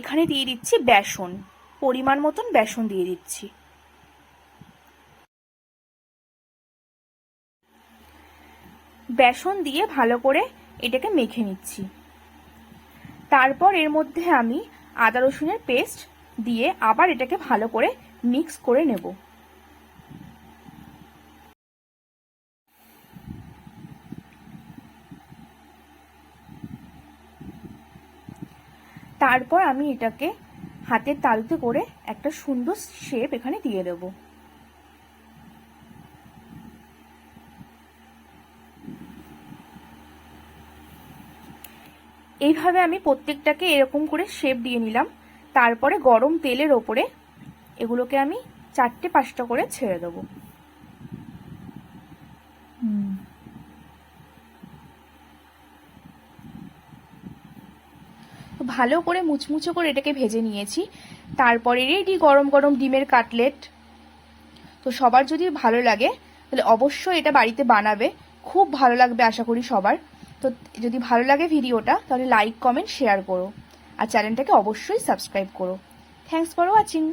এখানে দিয়ে দিচ্ছি বেসন, পরিমাণ মতন বেসন দিয়ে দিচ্ছি। বেসন দিয়ে ভালো করে এটাকে মেখে নিচ্ছি। তারপর এর মধ্যে আমি আদা রসুনের পেস্ট দিয়ে আবার এটাকে ভালো করে মিক্স করে নেব। তারপর আমি এটাকে হাতের তালুতে করে একটা সুন্দর শেপ এখানে দিয়ে দেব। এইভাবে আমি প্রত্যেকটাকে এরকম করে শেপ দিয়ে নিলাম। তারপরে গরম তেলের ওপরে এগুলোকে আমি 4টে-5টা করে ছেড়ে দেবো। ভালো করে মুচমুচো করে এটাকে ভেজে নিয়েছি। তারপরে রেডি গরম গরম ডিমের কাটলেট। তো সবার যদি ভালো লাগে তাহলে অবশ্যই এটা বাড়িতে বানাবে, খুব ভালো লাগবে আশা করি সবার। তো যদি ভালো লাগে ভিডিওটা তাহলে লাইক, কমেন্ট, শেয়ার করো আর চ্যানেলটাকে অবশ্যই সাবস্ক্রাইব করো। Thanks for watching.